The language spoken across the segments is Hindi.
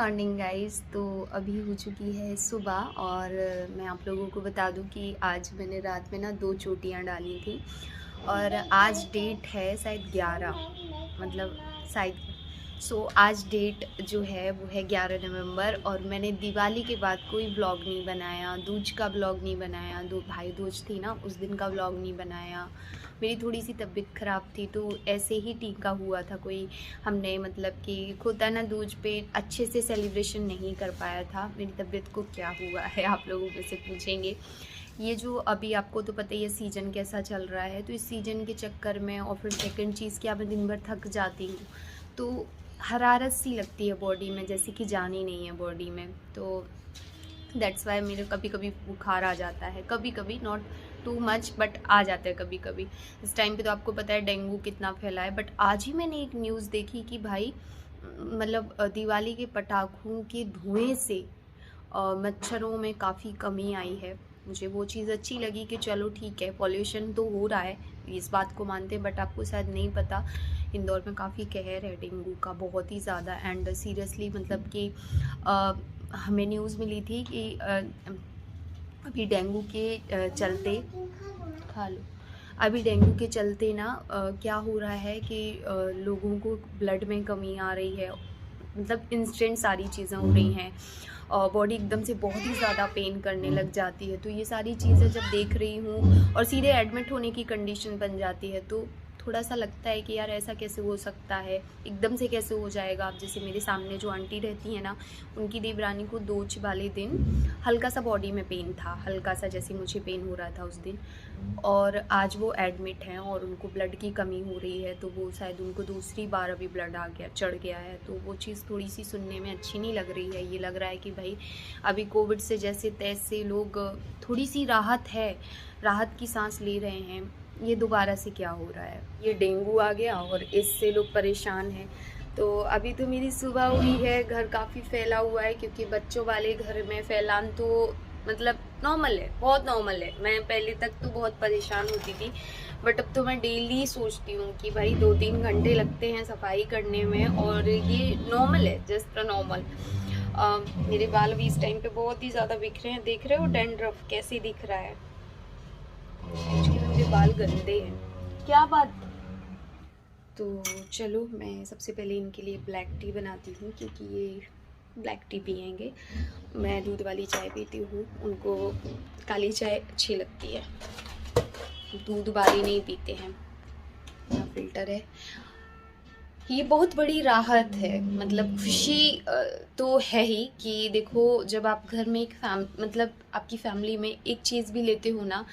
Morning guys. तो अभी हो चुकी है सुबह और मैं आप लोगों को बता दूं कि आज मैंने रात में ना 2 चोटियां डाली थी और आज डेट है शायद 11, मतलब शायद आज डेट जो है वो है 11 नवंबर और मैंने दिवाली के बाद कोई व्लॉग नहीं बनाया, दूज का व्लॉग नहीं बनाया, दो भाई दूज थी ना उस दिन का व्लॉग नहीं बनाया। मेरी थोड़ी सी तबीयत ख़राब थी तो ऐसे ही टीका हुआ था कोई, हमने मतलब कि होता ना दूज पे अच्छे से सेलिब्रेशन नहीं कर पाया था। मेरी तबीयत को क्या हुआ है आप लोगों में से पूछेंगे। ये जो अभी आपको तो पता ही है सीज़न कैसा चल रहा है, तो इस सीज़न के चक्कर में और फिर सेकंड चीज़ क्या, मैं दिन भर थक जाती हूँ तो हरारत सी लगती है बॉडी में, जैसे कि जान ही नहीं है बॉडी में। तो दैट्स वाई मेरे कभी कभी बुखार आ जाता है, कभी कभी, नॉट टू मच बट आ जाता है कभी कभी। इस टाइम पे तो आपको पता है डेंगू कितना फैला है। बट आज ही मैंने एक न्यूज़ देखी कि भाई मतलब दिवाली के पटाखों के धुएं से मच्छरों में काफ़ी कमी आई है। मुझे वो चीज़ अच्छी लगी कि चलो ठीक है, पॉल्यूशन तो हो रहा है, इस बात को मानते हैं। बट आपको शायद नहीं पता, इंदौर में काफ़ी कहर है डेंगू का, बहुत ही ज़्यादा। एंड सीरियसली मतलब कि हमें न्यूज़ मिली थी कि अभी डेंगू के चलते, खा लो, अभी डेंगू के चलते ना क्या हो रहा है कि लोगों को ब्लड में कमी आ रही है, मतलब इंस्टेंट सारी चीज़ें हो रही हैं और बॉडी एकदम से बहुत ही ज़्यादा पेन करने लग जाती है। तो ये सारी चीज़ें जब देख रही हूँ और सीधे एडमिट होने की कंडीशन बन जाती है तो थोड़ा सा लगता है कि यार ऐसा कैसे हो सकता है, एकदम से कैसे हो जाएगा। अब जैसे मेरे सामने जो आंटी रहती है ना, उनकी देवरानी को दोज वाले दिन हल्का सा बॉडी में पेन था, हल्का सा जैसे मुझे पेन हो रहा था उस दिन, और आज वो एडमिट हैं और उनको ब्लड की कमी हो रही है। तो वो शायद उनको दूसरी बार अभी ब्लड आ गया, चढ़ गया है। तो वो चीज़ थोड़ी सी सुनने में अच्छी नहीं लग रही है। ये लग रहा है कि भाई अभी कोविड से जैसे तैसे लोग थोड़ी सी राहत है, राहत की सांस ले रहे हैं, ये दोबारा से क्या हो रहा है, ये डेंगू आ गया और इससे लोग परेशान हैं। तो अभी तो मेरी सुबह हुई है, घर काफ़ी फैला हुआ है क्योंकि बच्चों वाले घर में फैलान तो मतलब नॉर्मल है, बहुत नॉर्मल है। मैं पहले तक तो बहुत परेशान होती थी बट अब तो मैं डेली सोचती हूँ कि भाई 2-3 घंटे लगते हैं सफाई करने में और ये नॉर्मल है, जस्ट नॉर्मल। मेरे बाल भी इस टाइम पे बहुत ही ज़्यादा बिखरे हैं, देख रहे हो डैंड्रफ कैसे दिख रहा है। एक्चुअली मेरे बाल गंदे हैं, क्या बात। तो चलो मैं सबसे पहले इनके लिए ब्लैक टी बनाती हूँ क्योंकि ये ब्लैक टी पियेंगे। मैं दूध वाली चाय पीती हूँ, उनको काली चाय अच्छी लगती है, दूध वाली नहीं पीते हैं। यहाँ फिल्टर है। ये बहुत बड़ी राहत है, मतलब खुशी तो है ही कि देखो जब आप घर में एक मतलब आपकी फैमिली में एक चीज़ भी लेते हो ना,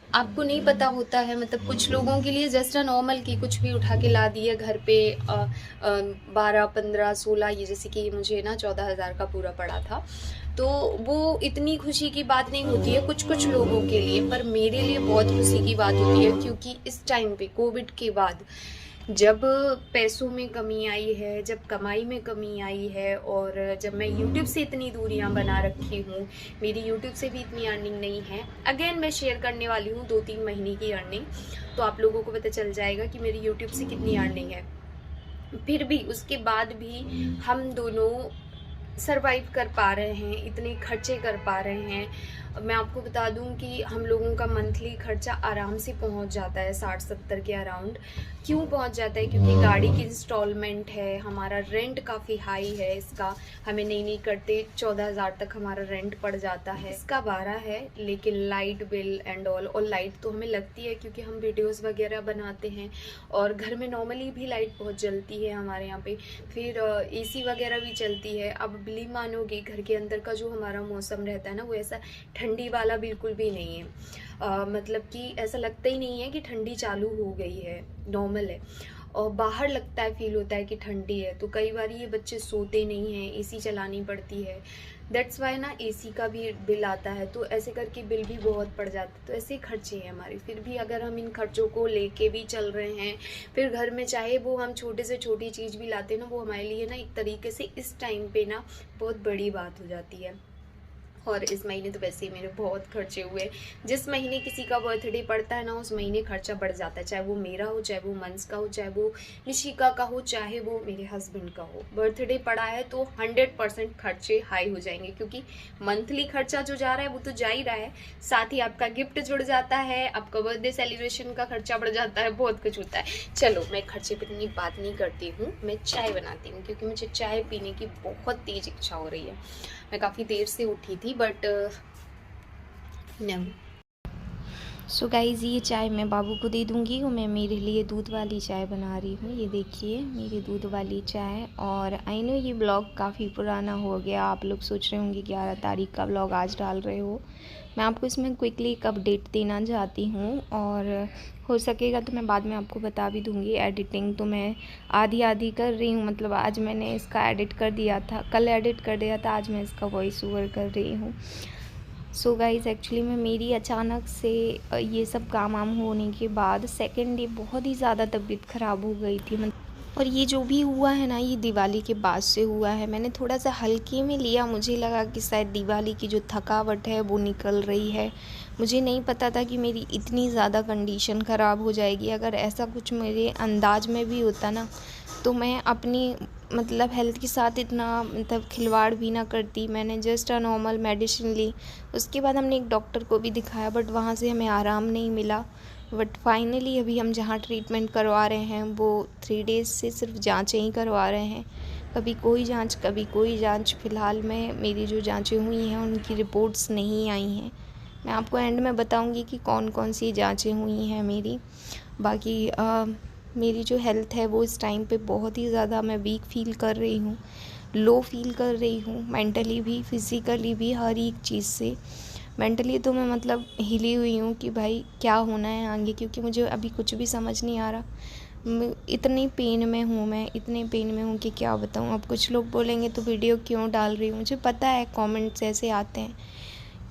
आपको नहीं पता होता है, मतलब कुछ लोगों के लिए जस्ट नॉर्मल की कुछ भी उठा के ला दिया घर पे 12, 15, 16, ये जैसे कि मुझे ना 14,000 का पूरा पड़ा था। तो वो इतनी खुशी की बात नहीं होती है कुछ कुछ लोगों के लिए, पर मेरे लिए बहुत खुशी की बात होती है क्योंकि इस टाइम पे कोविड के बाद जब पैसों में कमी आई है, जब कमाई में कमी आई है और जब मैं यूट्यूब से इतनी दूरियां बना रखी हूँ, मेरी यूट्यूब से भी इतनी अर्निंग नहीं है। अगेन मैं शेयर करने वाली हूँ 2-3 महीने की अर्निंग, तो आप लोगों को पता चल जाएगा कि मेरी यूट्यूब से कितनी अर्निंग है। फिर भी उसके बाद भी हम दोनों सरवाइव कर पा रहे हैं, इतने खर्चे कर पा रहे हैं। मैं आपको बता दूं कि हम लोगों का मंथली खर्चा आराम से पहुंच जाता है 60-70 के अराउंड। क्यों पहुंच जाता है? क्योंकि गाड़ी की इंस्टॉलमेंट है, हमारा रेंट काफ़ी हाई है इसका, हमें नहीं करते 14,000 तक हमारा रेंट पड़ जाता है, इसका 12 है। लेकिन लाइट बिल एंड ऑल, और लाइट तो हमें लगती है क्योंकि हम वीडियोज़ वगैरह बनाते हैं और घर में नॉर्मली भी लाइट बहुत जलती है हमारे यहाँ पे। फिर एसी वगैरह भी चलती है। अब बिलीव मानोगे, घर के अंदर का जो हमारा मौसम रहता है ना, वो ऐसा ठंडी वाला बिल्कुल भी नहीं है। मतलब कि ऐसा लगता ही नहीं है कि ठंडी चालू हो गई है, नॉर्मल है। और बाहर लगता है, फील होता है कि ठंडी है। तो कई बार ये बच्चे सोते नहीं हैं, एसी चलानी पड़ती है। दैट्स वाई ना एसी का भी बिल आता है, तो ऐसे करके बिल भी बहुत पड़ जाता है। तो ऐसे खर्चे हैं हमारे। फिर भी अगर हम इन खर्चों को लेके भी चल रहे हैं, फिर घर में चाहे वो हम छोटे से छोटी चीज़ भी लाते हैं ना, वो हमारे लिए ना एक तरीके से इस टाइम पे ना बहुत बड़ी बात हो जाती है। और इस महीने तो वैसे ही मेरे बहुत खर्चे हुए। जिस महीने किसी का बर्थडे पड़ता है ना, उस महीने खर्चा बढ़ जाता है, चाहे वो मेरा हो, चाहे वो मंस का हो, चाहे वो निशिका का हो, चाहे वो मेरे हस्बैंड का हो। बर्थडे पड़ा है तो 100% खर्चे हाई हो जाएंगे, क्योंकि मंथली खर्चा जो जा रहा है वो तो जा ही रहा है, साथ ही आपका गिफ्ट जुड़ जाता है, आपका बर्थडे सेलिब्रेशन का खर्चा बढ़ जाता है, बहुत कुछ होता है। चलो मैं खर्चे पर इतनी बात नहीं करती हूँ, मैं चाय बनाती हूँ, क्योंकि मुझे चाय पीने की बहुत तेज इच्छा हो रही है। मैं काफ़ी देर से उठी थी, बट सो गाइज़, ये चाय मैं बाबू को दे दूँगी। मैं मेरे लिए दूध वाली चाय बना रही हूँ। ये देखिए मेरी दूध वाली चाय। और आई नो ये ब्लॉग काफ़ी पुराना हो गया, आप लोग सोच रहे होंगे 11 तारीख का ब्लॉग आज डाल रहे हो। मैं आपको इसमें क्विकली एक अपडेट देना चाहती हूँ, और हो सकेगा तो मैं बाद में आपको बता भी दूँगी। एडिटिंग तो मैं आधी आधी कर रही हूँ, मतलब आज मैंने इसका एडिट कर दिया था, कल एडिट कर दिया था, आज मैं इसका वॉइस ओवर कर रही हूँ। सो गाइज़, एक्चुअली में मेरी अचानक से ये सब काम वाम होने के बाद सेकेंड डे बहुत ही ज़्यादा तबीयत ख़राब हो गई थी। और ये जो भी हुआ है ना, ये दिवाली के बाद से हुआ है। मैंने थोड़ा सा हल्के में लिया, मुझे लगा कि शायद दिवाली की जो थकावट है वो निकल रही है। मुझे नहीं पता था कि मेरी इतनी ज़्यादा कंडीशन ख़राब हो जाएगी। अगर ऐसा कुछ मेरे अंदाज में भी होता ना, तो मैं अपनी मतलब हेल्थ के साथ इतना मतलब खिलवाड़ भी ना करती। मैंने जस्ट नॉर्मल मेडिसिन ली, उसके बाद हमने एक डॉक्टर को भी दिखाया, बट वहाँ से हमें आराम नहीं मिला। बट फाइनली अभी हम जहाँ ट्रीटमेंट करवा रहे हैं वो 3 डेज़ से सिर्फ जांचें ही करवा रहे हैं, कभी कोई जांच कभी कोई जांच। फ़िलहाल में मेरी जो जांचें हुई हैं उनकी रिपोर्ट्स नहीं आई हैं। मैं आपको एंड में बताऊंगी कि कौन कौन सी जांचें हुई हैं मेरी। बाकी मेरी जो हेल्थ है वो इस टाइम पे बहुत ही ज़्यादा मैं वीक फील कर रही हूँ, लो फील कर रही हूँ, मेंटली भी फिज़िकली भी, हर एक चीज़ से। मेंटली तो मैं मतलब हिली हुई हूँ कि भाई क्या होना है आगे, क्योंकि मुझे अभी कुछ भी समझ नहीं आ रहा। इतनी पेन में हूँ मैं, इतने पेन में हूँ कि क्या बताऊँ। अब कुछ लोग बोलेंगे तो वीडियो क्यों डाल रही हूँ, मुझे पता है कमेंट्स ऐसे आते हैं,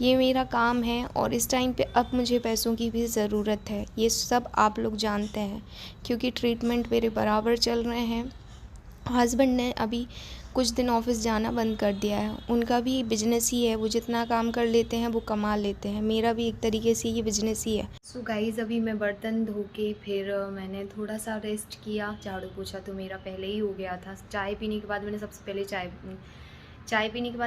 ये मेरा काम है और इस टाइम पे अब मुझे पैसों की भी ज़रूरत है, ये सब आप लोग जानते हैं, क्योंकि ट्रीटमेंट मेरे बराबर चल रहे हैं। हस्बैंड ने अभी कुछ दिन ऑफिस जाना बंद कर दिया है, उनका भी बिजनेस ही है, वो जितना काम कर लेते हैं वो कमा लेते हैं, मेरा भी एक तरीके से ये बिजनेस ही है। सो गाइज़, अभी मैं बर्तन धो के फिर मैंने थोड़ा सा रेस्ट किया, झाड़ू पोछा तो मेरा पहले ही हो गया था। चाय पीने के बाद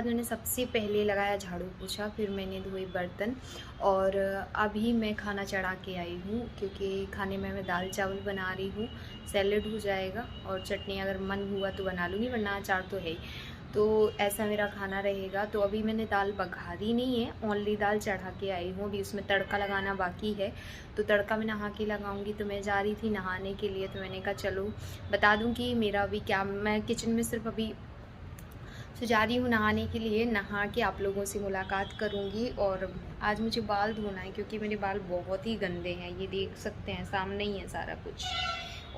मैंने सबसे पहले लगाया झाड़ू पोछा, फिर मैंने धोए बर्तन। और अभी मैं खाना चढ़ा के आई हूँ, क्योंकि खाने में मैं दाल चावल बना रही हूँ, सैलेड हो जाएगा और चटनी अगर मन हुआ तो बना लूँगी, वरना अचार तो है ही। तो ऐसा मेरा खाना रहेगा। तो अभी मैंने दाल बघारी नहीं है, ओनली दाल चढ़ा के आई हूँ। अभी उसमें तड़का लगाना बाकी है, तो तड़का मैं नहा के लगाऊंगी। तो मैं जा रही थी नहाने के लिए, तो मैंने कहा चलो बता दूँ कि मेरा अभी क्या, मैं किचन में सिर्फ अभी तो जा रही हूँ नहाने के लिए, नहा के आप लोगों से मुलाकात करूँगी। और आज मुझे बाल धोना है, क्योंकि मेरे बाल बहुत ही गंदे हैं, ये देख सकते हैं सामने ही है सारा कुछ।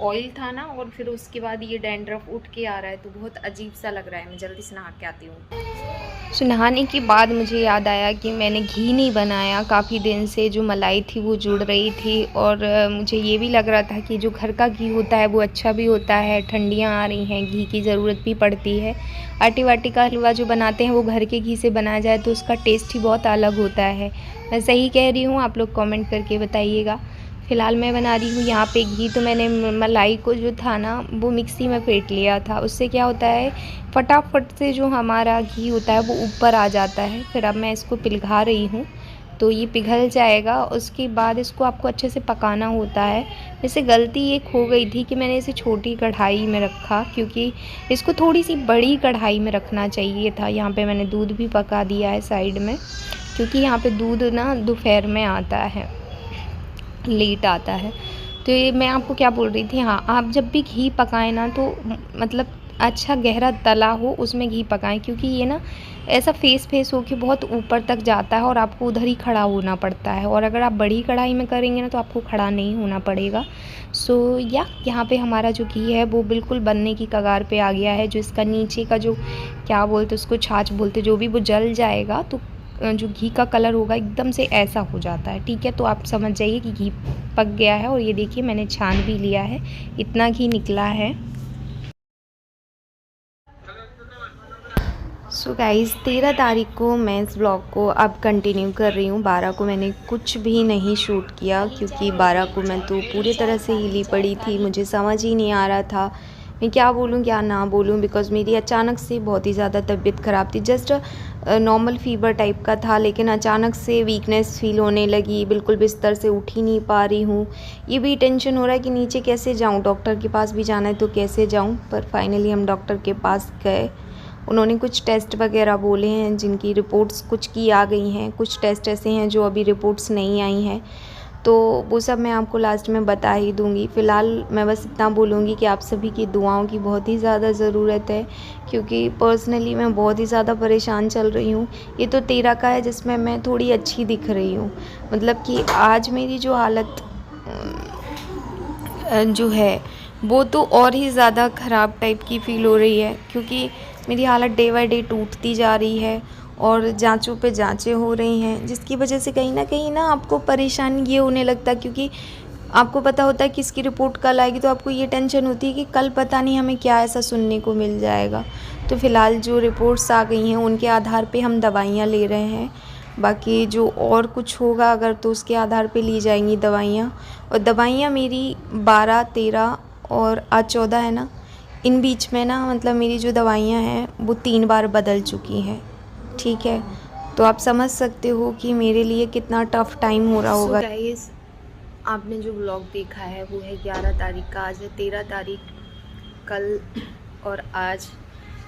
ऑयल था ना, और फिर उसके बाद ये डैंड्रफ उठ के आ रहा है, तो बहुत अजीब सा लग रहा है। मैं जल्दी से नहा के आती हूँ। सो नहाने के बाद मुझे याद आया कि मैंने घी नहीं बनाया, काफ़ी दिन से जो मलाई थी वो जुड़ रही थी, और मुझे ये भी लग रहा था कि जो घर का घी होता है वो अच्छा भी होता है। ठंडियाँ आ रही हैं, घी की ज़रूरत भी पड़ती है। आटे वाटे का हलवा जो बनाते हैं वो घर के घी से बनाया जाए तो उसका टेस्ट ही बहुत अलग होता है। मैं सही कह रही हूँ? आप लोग कमेंट करके बताइएगा। फ़िलहाल मैं बना रही हूँ यहाँ पे घी। तो मैंने मलाई को जो था ना वो मिक्सी में फेंट लिया था, उससे क्या होता है फटाफट से जो हमारा घी होता है वो ऊपर आ जाता है। फिर अब मैं इसको पिघला रही हूँ, तो ये पिघल जाएगा। उसके बाद इसको आपको अच्छे से पकाना होता है। वैसे गलती एक हो गई थी कि मैंने इसे छोटी कढ़ाई में रखा, क्योंकि इसको थोड़ी सी बड़ी कढ़ाई में रखना चाहिए था। यहाँ पे मैंने दूध भी पका दिया है साइड में, क्योंकि यहाँ पे दूध ना दोपहर में आता है, लेट आता है। तो ये मैं आपको क्या बोल रही थी, हाँ, आप जब भी घी पकाएं ना तो मतलब अच्छा गहरा तला हो उसमें घी पकाएं, क्योंकि ये ना ऐसा फेस हो के बहुत ऊपर तक जाता है और आपको उधर ही खड़ा होना पड़ता है। और अगर आप बड़ी कढ़ाई में करेंगे ना तो आपको खड़ा नहीं होना पड़ेगा। सो यहाँ पे हमारा जो घी है वो बिल्कुल बनने की कगार पे आ गया है। जो इसका नीचे का जो क्या बोलते उसको छाछ बोलते, जो भी वो जल जाएगा तो जो घी का कलर होगा एकदम से ऐसा हो जाता है। ठीक है, तो आप समझ जाइए कि घी पक गया है। और ये देखिए मैंने छान भी लिया है, इतना घी निकला है। सो गाइज़ 13 तारीख को मैं इस व्लॉग को अब कंटिन्यू कर रही हूँ। 12 को मैंने कुछ भी नहीं शूट किया क्योंकि 12 को मैं तो पूरी तरह से हिली पड़ी थी। मुझे समझ ही नहीं आ रहा था मैं क्या बोलूँ क्या ना बोलूँ, बिकॉज़ मेरी अचानक से बहुत ही ज़्यादा तबीयत ख़राब थी। जस्ट नॉर्मल फ़ीवर टाइप का था, लेकिन अचानक से वीकनेस फ़ील होने लगी। बिल्कुल बिस्तर से उठ ही नहीं पा रही हूँ। ये भी टेंशन हो रहा है कि नीचे कैसे जाऊँ, डॉक्टर के पास भी जाना है तो कैसे जाऊँ। पर फाइनली हम डॉक्टर के पास गए। उन्होंने कुछ टेस्ट वगैरह बोले हैं जिनकी रिपोर्ट्स कुछ की आ गई हैं, कुछ टेस्ट ऐसे हैं जो अभी रिपोर्ट्स नहीं आई हैं, तो वो सब मैं आपको लास्ट में बता ही दूँगी। फ़िलहाल मैं बस इतना बोलूँगी कि आप सभी की दुआओं की बहुत ही ज़्यादा ज़रूरत है, क्योंकि पर्सनली मैं बहुत ही ज़्यादा परेशान चल रही हूँ। ये तो 13 का है जिसमें मैं थोड़ी अच्छी दिख रही हूँ, मतलब कि आज मेरी जो हालत जो है वो तो और ही ज़्यादा ख़राब टाइप की फ़ील हो रही है, क्योंकि मेरी हालत डे बाय डे टूटती जा रही है और जांचों पे जांचें हो रही हैं, जिसकी वजह से कहीं ना आपको परेशानी ये होने लगता है, क्योंकि आपको पता होता है कि इसकी रिपोर्ट कल आएगी, तो आपको ये टेंशन होती है कि कल पता नहीं हमें क्या ऐसा सुनने को मिल जाएगा। तो फ़िलहाल जो रिपोर्ट्स आ गई हैं उनके आधार पे हम दवाइयाँ ले रहे हैं। बाकी जो और कुछ होगा अगर तो उसके आधार पे ली जाएंगी दवाइयाँ। और दवाइयाँ मेरी 12, 13 और आज 14 है ना, इन बीच में ना मतलब मेरी जो दवाइयाँ हैं वो 3 बार बदल चुकी हैं। ठीक है, तो आप समझ सकते हो कि मेरे लिए कितना टफ़ टाइम हो रहा होगा। गाइस, आपने जो व्लॉग देखा है वो है 11 तारीख का। आज है 13 तारीख। कल और आज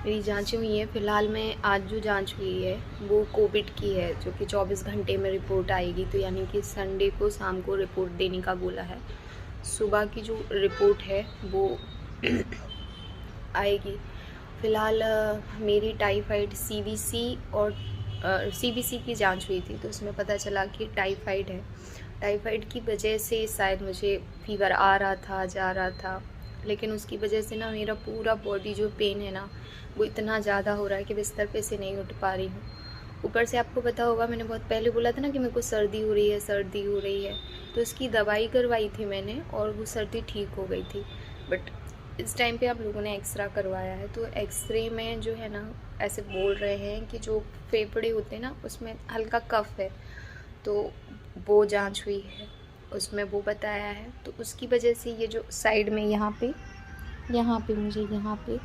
मेरी जांचें हुई हैं। फ़िलहाल मैं आज जो जांच हुई है वो कोविड की है, जो कि 24 घंटे में रिपोर्ट आएगी। तो यानी कि संडे को शाम को रिपोर्ट देने का बोला है। सुबह की जो रिपोर्ट है वो आएगी। फ़िलहाल मेरी टाइफाइड सीबीसी की जांच हुई थी, तो उसमें पता चला कि टाइफाइड है। टाइफाइड की वजह से शायद मुझे फ़ीवर आ रहा था, जा रहा था, लेकिन उसकी वजह से ना मेरा पूरा बॉडी जो पेन है ना वो इतना ज़्यादा हो रहा है कि बिस्तर पे से नहीं उठ पा रही हूँ। ऊपर से आपको पता होगा मैंने बहुत पहले बोला था ना कि मेरे को सर्दी हो रही है, तो इसकी दवाई करवाई थी मैंने और वो सर्दी ठीक हो गई थी। बट इस टाइम पे आप लोगों ने एक्सरा करवाया है, तो एक्सरे में जो है ना ऐसे बोल रहे हैं कि जो फेफड़े होते हैं ना उसमें हल्का कफ है, तो वो जांच हुई है, उसमें वो बताया है। तो उसकी वजह से ये जो साइड में यहाँ पे मुझे यहाँ पे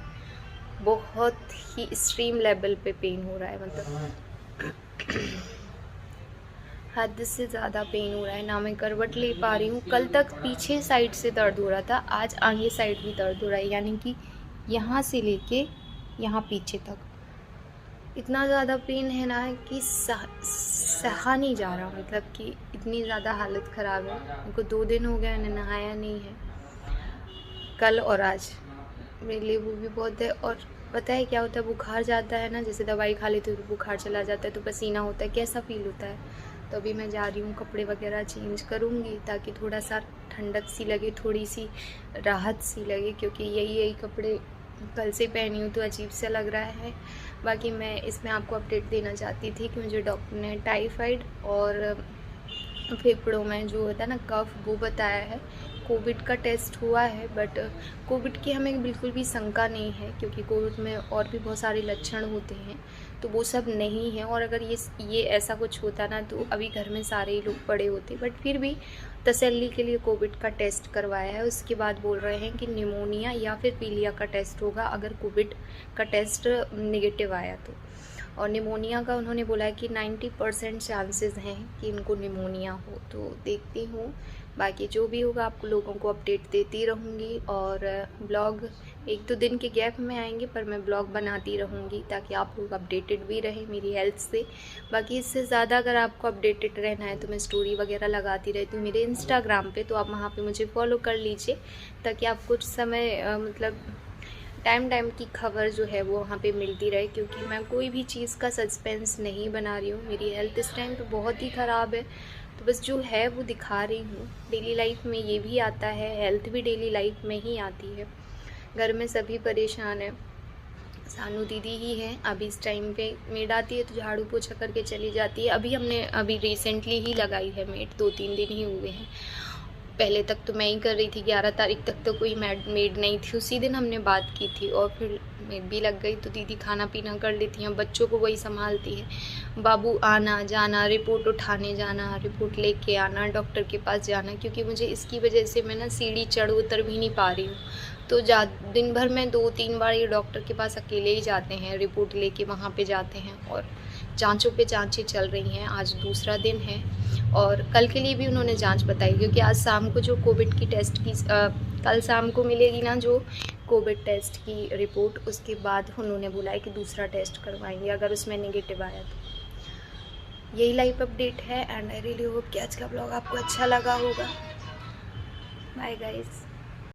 बहुत ही एक्सट्रीम लेवल पे पेन हो रहा है, मतलब हद से ज़्यादा पेन हो रहा है। ना मैं करवट ले पा रही हूँ। कल तक पीछे साइड से दर्द हो रहा था, आज आगे साइड भी दर्द हो रहा है, यानी कि यहाँ से लेके यहाँ पीछे तक इतना ज़्यादा पेन है ना कि सहा नहीं जा रहा, मतलब कि इतनी ज़्यादा हालत ख़राब है। मेरे को 2 दिन हो गए, मैंने नहाया नहीं है, कल और आज मेरे लिए वो भी बहुत है। और पता है क्या होता है, बुखार जाता है ना, जैसे दवाई खा लेते हो तो बुखार चला जाता है, तो पसीना होता है, कैसा फील होता है। तो अभी मैं जा रही हूँ, कपड़े वगैरह चेंज करूँगी ताकि थोड़ा सा ठंडक सी लगे, थोड़ी सी राहत सी लगे, क्योंकि यही कपड़े कल से पहनी हूँ तो अजीब सा लग रहा है। बाकी मैं इसमें आपको अपडेट देना चाहती थी कि मुझे डॉक्टर ने टाइफाइड और फेफड़ों में जो होता है ना कफ, वो बताया है। कोविड का टेस्ट हुआ है, बट कोविड की हमें बिल्कुल भी शंका नहीं है, क्योंकि कोविड में और भी बहुत सारे लक्षण होते हैं, तो वो सब नहीं है। और अगर ये ऐसा कुछ होता ना तो अभी घर में सारे ही लोग पड़े होते, बट फिर भी तसल्ली के लिए कोविड का टेस्ट करवाया है। उसके बाद बोल रहे हैं कि निमोनिया या फिर पीलिया का टेस्ट होगा अगर कोविड का टेस्ट नेगेटिव आया तो। और निमोनिया का उन्होंने बोला है कि 90% चांसेस हैं कि इनको निमोनिया हो, तो देखती हूँ। बाकी जो भी होगा आप लोगों को अपडेट देती रहूँगी, और ब्लॉग 1-2 दिन के गैप में आएंगे, पर मैं ब्लॉग बनाती रहूँगी ताकि आप लोग अपडेटेड भी रहें मेरी हेल्थ से। बाकी इससे ज़्यादा अगर आपको अपडेटेड रहना है तो मैं स्टोरी वगैरह लगाती रहती हूँ मेरे इंस्टाग्राम पे, तो आप वहाँ पे मुझे फॉलो कर लीजिए, ताकि आप कुछ समय मतलब टाइम की खबर जो है वो वहाँ पे मिलती रहे, क्योंकि मैं कोई भी चीज़ का सस्पेंस नहीं बना रही हूँ। मेरी हेल्थ इस टाइम पे बहुत ही ख़राब है, तो बस जो है वो दिखा रही हूँ। डेली लाइफ में ये भी आता है, हेल्थ भी डेली लाइफ में ही आती है। घर में सभी परेशान हैं, सानू दीदी ही है अभी इस टाइम पे। मेड आती है तो झाड़ू पोछा करके चली जाती है। अभी हमने रिसेंटली ही लगाई है मेड, 2-3 दिन ही हुए हैं। पहले तक तो मैं ही कर रही थी, 11 तारीख तक तो कोई मेड नहीं थी। उसी दिन हमने बात की थी और फिर मेड भी लग गई, तो दीदी खाना पीना कर लेती हैं, बच्चों को वही संभालती है। बाबू आना जाना, रिपोर्ट उठाने जाना, रिपोर्ट लेके आना, डॉक्टर के पास जाना, क्योंकि मुझे इसकी वजह से मैं ना सीढ़ी चढ़ उतर भी नहीं पा रही हूँ। तो दिन भर में 2-3 बार ये डॉक्टर के पास अकेले ही जाते हैं, रिपोर्ट लेके वहाँ पे जाते हैं और जांचों पे जांचें चल रही हैं। आज दूसरा दिन है और कल के लिए भी उन्होंने जांच बताई, क्योंकि आज शाम को जो कोविड की टेस्ट की कल शाम को मिलेगी ना जो कोविड टेस्ट की रिपोर्ट, उसके बाद उन्होंने बोला है कि दूसरा टेस्ट करवाएंगे अगर उसमें नेगेटिव आया तो। यही लाइफ अपडेट है एंड आई रियली होप कि आज का ब्लॉग आपको अच्छा लगा होगा। Bye guys.